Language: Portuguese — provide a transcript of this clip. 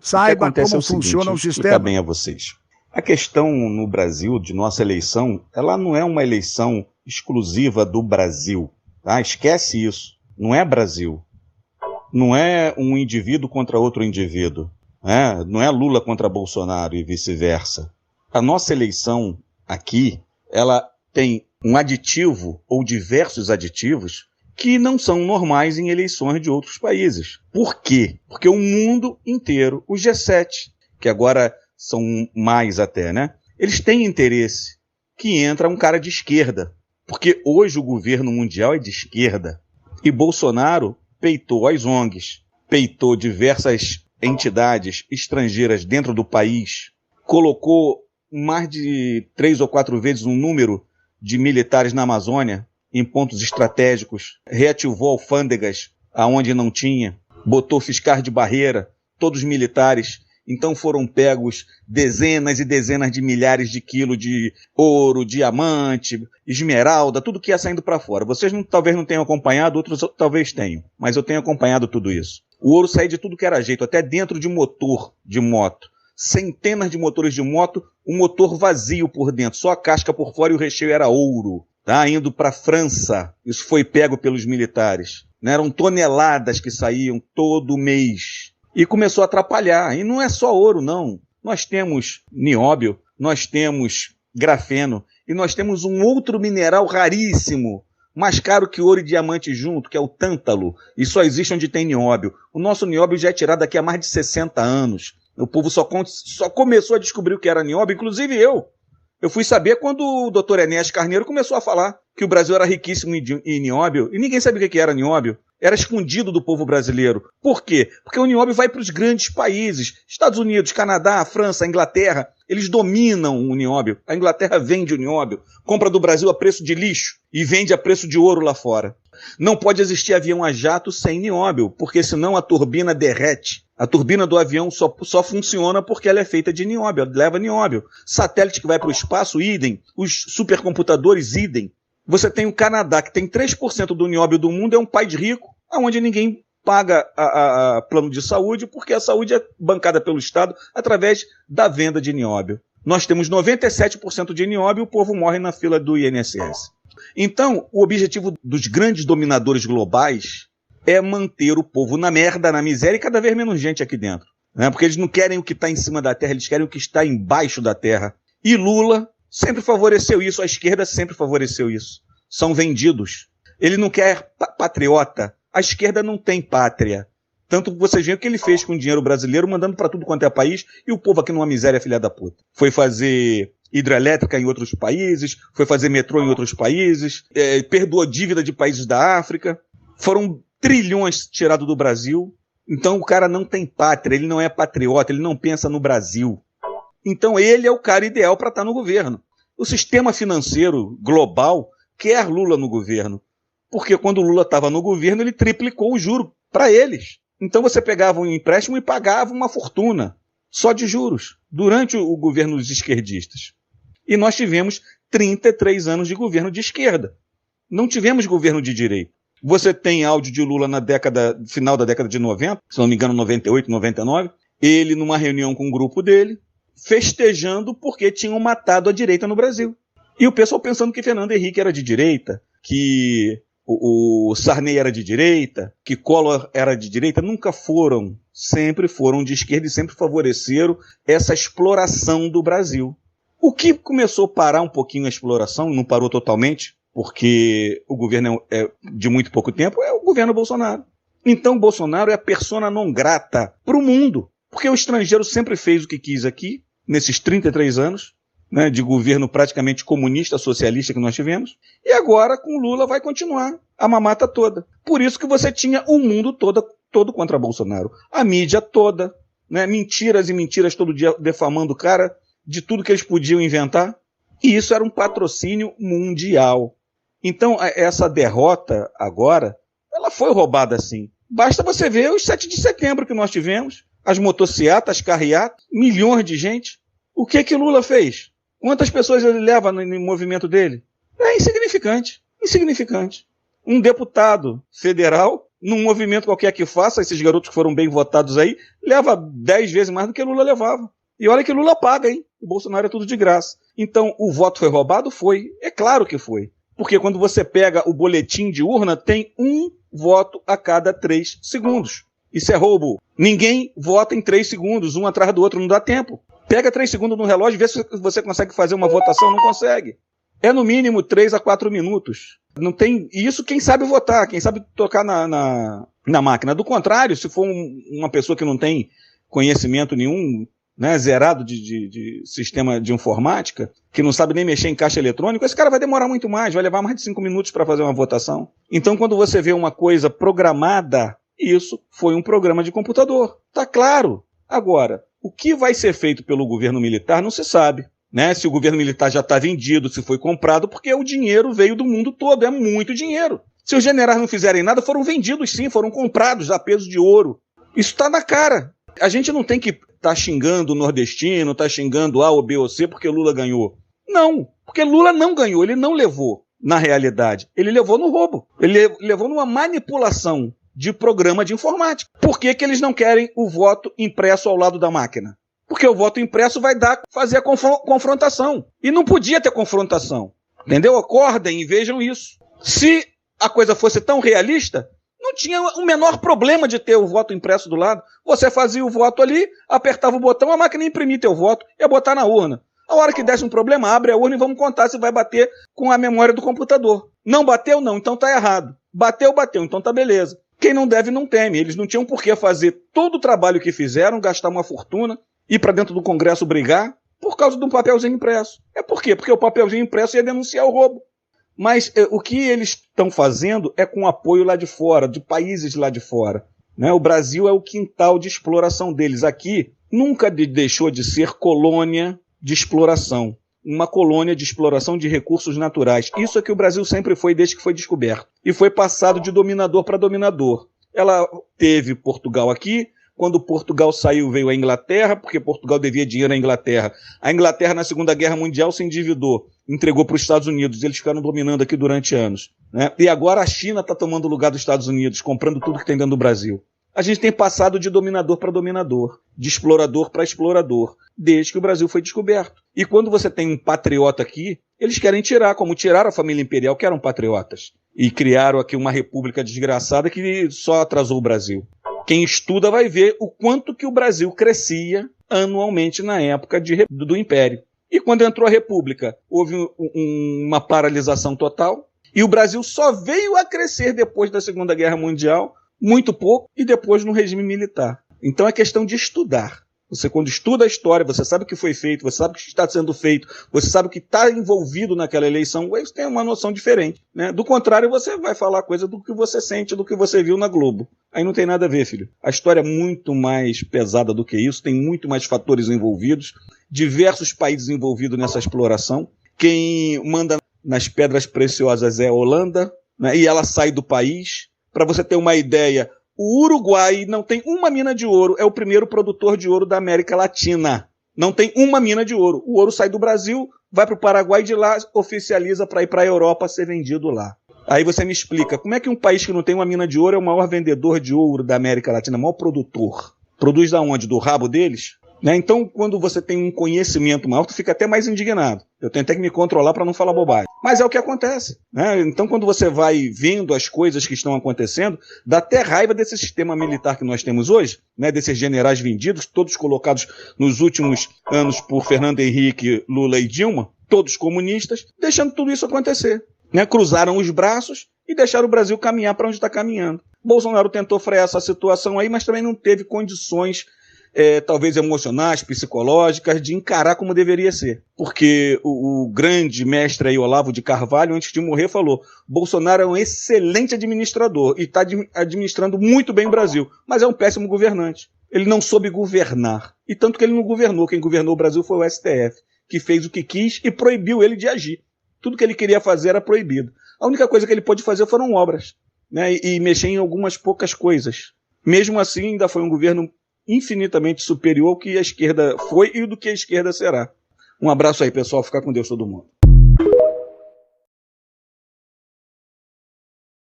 Saiba como é o seguinte, funciona o vou explicar sistema. bem a vocês. A questão no Brasil, de nossa eleição, ela não é uma eleição exclusiva do Brasil. Tá? Esquece isso. Não é Brasil. Não é um indivíduo contra outro indivíduo. Né? Não é Lula contra Bolsonaro e vice-versa. A nossa eleição aqui, ela tem um aditivo ou diversos aditivos que não são normais em eleições de outros países. Por quê? Porque o mundo inteiro, o G7, que agora são mais até, né? Eles têm interesse que entra um cara de esquerda. Porque hoje o governo mundial é de esquerda. E Bolsonaro peitou as ONGs, peitou diversas entidades estrangeiras dentro do país, colocou mais de 3 ou 4 vezes um número de militares na Amazônia, em pontos estratégicos, reativou alfândegas aonde não tinha, botou fiscais de barreira, todos militares. Então foram pegos dezenas e dezenas de milhares de quilos de ouro, diamante, esmeralda, tudo que ia saindo para fora. Vocês talvez não tenham acompanhado, outros talvez tenham, mas eu tenho acompanhado tudo isso. O ouro saía de tudo que era jeito, até dentro de motor de moto. Centenas de motores de moto, um motor vazio por dentro, só a casca por fora e o recheio era ouro. Tá? Indo para a França, isso foi pego pelos militares. Né? Eram toneladas que saíam todo mês. E começou a atrapalhar. E não é só ouro, não. Nós temos nióbio, nós temos grafeno, e nós temos um outro mineral raríssimo, mais caro que ouro e diamante junto, que é o tântalo, e só existe onde tem nióbio. O nosso nióbio já é tirado daqui a mais de 60 anos. O povo só começou a descobrir o que era nióbio, inclusive eu. Eu fui saber quando o Dr. Enéas Carneiro começou a falar que o Brasil era riquíssimo em nióbio, e ninguém sabia o que era nióbio. Era escondido do povo brasileiro. Por quê? Porque o nióbio vai para os grandes países. Estados Unidos, Canadá, França, Inglaterra. Eles dominam o nióbio. A Inglaterra vende o nióbio, compra do Brasil a preço de lixo e vende a preço de ouro lá fora. Não pode existir avião a jato sem nióbio, porque senão a turbina derrete. A turbina do avião só funciona porque ela é feita de nióbio, ela leva nióbio. Satélite que vai para o espaço, idem. Os supercomputadores, idem. Você tem o Canadá, que tem 3% do nióbio do mundo, é um país rico, onde ninguém paga a plano de saúde, porque a saúde é bancada pelo Estado através da venda de nióbio. Nós temos 97% de nióbio e o povo morre na fila do INSS. Então, o objetivo dos grandes dominadores globais é manter o povo na merda, na miséria e cada vez menos gente aqui dentro. Né? Porque eles não querem o que está em cima da terra, eles querem o que está embaixo da terra. E Lula sempre favoreceu isso, a esquerda sempre favoreceu isso. São vendidos. Ele não quer patriota. A esquerda não tem pátria. Tanto que vocês veem o que ele fez com o dinheiro brasileiro, mandando para tudo quanto é país, e o povo aqui numa miséria filha da puta. Foi fazer hidrelétrica em outros países, foi fazer metrô em outros países, perdoou dívida de países da África. Foram trilhões tirados do Brasil. Então o cara não tem pátria, ele não é patriota, ele não pensa no Brasil. Então ele é o cara ideal para estar no governo. O sistema financeiro global quer Lula no governo. Porque quando o Lula estava no governo, ele triplicou o juro para eles. Então você pegava um empréstimo e pagava uma fortuna, só de juros, durante o governo dos esquerdistas. E nós tivemos 33 anos de governo de esquerda. Não tivemos governo de direita. Você tem áudio de Lula na final da década de 90, se não me engano 98, 99, ele numa reunião com um grupo dele, festejando porque tinham matado a direita no Brasil. E o pessoal pensando que Fernando Henrique era de direita, que o Sarney era de direita, que Collor era de direita, nunca foram. Sempre foram de esquerda e sempre favoreceram essa exploração do Brasil. O que começou a parar um pouquinho a exploração, não parou totalmente, porque o governo é de muito pouco tempo, é o governo Bolsonaro. Então Bolsonaro é a persona non grata para o mundo, porque o estrangeiro sempre fez o que quis aqui, nesses 33 anos, né, de governo praticamente comunista, socialista que nós tivemos, e agora com Lula vai continuar a mamata toda. Por isso que você tinha o mundo todo contra Bolsonaro. A mídia toda, né, mentiras e mentiras todo dia defamando o cara de tudo que eles podiam inventar, e isso era um patrocínio mundial. Então essa derrota agora, ela foi roubada sim. Basta você ver os 7 de setembro que nós tivemos, as motocicletas, as carreatas, milhões de gente. O que Lula fez? Quantas pessoas ele leva no movimento dele? É insignificante. Insignificante. Um deputado federal num movimento qualquer que faça, esses garotos que foram bem votados aí, leva 10 vezes mais do que Lula levava. E olha que Lula paga, hein? O Bolsonaro é tudo de graça. Então, o voto foi roubado? Foi. É claro que foi. Porque quando você pega o boletim de urna, tem um voto a cada 3 segundos. Isso é roubo. Ninguém vota em 3 segundos, um atrás do outro, não dá tempo. Pega 3 segundos no relógio e vê se você consegue fazer uma votação, não consegue. É no mínimo 3 a 4 minutos. Não tem isso quem sabe votar, quem sabe tocar na máquina. Do contrário, se for uma pessoa que não tem conhecimento nenhum, né, zerado de sistema de informática, que não sabe nem mexer em caixa eletrônico, esse cara vai demorar muito mais, vai levar mais de 5 minutos para fazer uma votação. Então, quando você vê uma coisa programada, isso foi um programa de computador. Tá claro. Agora, o que vai ser feito pelo governo militar não se sabe. Né? Se o governo militar já está vendido, se foi comprado, porque o dinheiro veio do mundo todo, é muito dinheiro. Se os generais não fizerem nada, foram vendidos sim, foram comprados a peso de ouro. Isso está na cara. A gente não tem que estar xingando o nordestino, estar xingando A ou B ou C porque Lula ganhou. Não, porque Lula não ganhou, ele não levou na realidade. Ele levou no roubo, ele levou numa manipulação de programa de informática. Por que eles não querem o voto impresso ao lado da máquina? Porque o voto impresso vai fazer a confrontação. E não podia ter confrontação. Entendeu? Acordem e vejam isso. Se a coisa fosse tão realista, não tinha o menor problema de ter o voto impresso do lado. Você fazia o voto ali, apertava o botão, a máquina ia imprimir teu voto, ia botar na urna. A hora que desse um problema, abre a urna e vamos contar se vai bater com a memória do computador. Não bateu? Não, então tá errado. Bateu, então tá beleza. Quem não deve não teme. Eles não tinham por que fazer todo o trabalho que fizeram, gastar uma fortuna, ir para dentro do Congresso brigar por causa de um papelzinho impresso. É por quê? Porque o papelzinho impresso ia denunciar o roubo. Mas o que eles estão fazendo é com apoio lá de fora, de países lá de fora. Né? O Brasil é o quintal de exploração deles. Aqui nunca deixou de ser colônia de exploração. Uma colônia de exploração de recursos naturais. Isso é que o Brasil sempre foi desde que foi descoberto. E foi passado de dominador para dominador. Ela teve Portugal aqui. Quando Portugal saiu, veio a Inglaterra, porque Portugal devia dinheiro à Inglaterra. A Inglaterra, na Segunda Guerra Mundial, se endividou, entregou para os Estados Unidos. Eles ficaram dominando aqui durante anos. Né? E agora a China está tomando o lugar dos Estados Unidos, comprando tudo que tem dentro do Brasil. A gente tem passado de dominador para dominador, de explorador para explorador, desde que o Brasil foi descoberto. E quando você tem um patriota aqui, eles querem tirar, como tiraram a família imperial, que eram patriotas. E criaram aqui uma república desgraçada que só atrasou o Brasil. Quem estuda vai ver o quanto que o Brasil crescia anualmente na época do Império. E quando entrou a República, houve uma paralisação total. E o Brasil só veio a crescer depois da Segunda Guerra Mundial, muito pouco, e depois no regime militar. Então é questão de estudar. Você, quando estuda a história, você sabe o que foi feito, você sabe o que está sendo feito, você sabe o que está envolvido naquela eleição, você tem uma noção diferente. Né? Do contrário, você vai falar coisa do que você sente, do que você viu na Globo. Aí não tem nada a ver, filho. A história é muito mais pesada do que isso, tem muito mais fatores envolvidos, diversos países envolvidos nessa exploração. Quem manda nas pedras preciosas é a Holanda, né? E ela sai do país. Para você ter uma ideia, o Uruguai não tem uma mina de ouro, é o primeiro produtor de ouro da América Latina. Não tem uma mina de ouro. O ouro sai do Brasil, vai para o Paraguai, de lá oficializa para ir para a Europa ser vendido lá. Aí você me explica, como é que um país que não tem uma mina de ouro é o maior vendedor de ouro da América Latina, o maior produtor? Produz da onde? Do rabo deles? Né? Então, quando você tem um conhecimento maior, tu fica até mais indignado. Eu tenho até que me controlar para não falar bobagem. Mas é o que acontece. Né? Então, quando você vai vendo as coisas que estão acontecendo, dá até raiva desse sistema militar que nós temos hoje, né? Desses generais vendidos, todos colocados nos últimos anos por Fernando Henrique, Lula e Dilma, todos comunistas, deixando tudo isso acontecer. Né? Cruzaram os braços e deixaram o Brasil caminhar para onde está caminhando. Bolsonaro tentou frear essa situação aí, mas também não teve condições talvez emocionais, psicológicas, de encarar como deveria ser. Porque o grande mestre aí, Olavo de Carvalho, antes de morrer, falou: Bolsonaro é um excelente administrador e está administrando muito bem o Brasil, mas é um péssimo governante. Ele não soube governar. E tanto que ele não governou. Quem governou o Brasil foi o STF, que fez o que quis e proibiu ele de agir. Tudo que ele queria fazer era proibido. A única coisa que ele pôde fazer foram obras, né? E mexer em algumas poucas coisas. Mesmo assim, ainda foi um governo infinitamente superior ao que a esquerda foi e do que a esquerda será. Um abraço aí, pessoal. Fica com Deus todo mundo.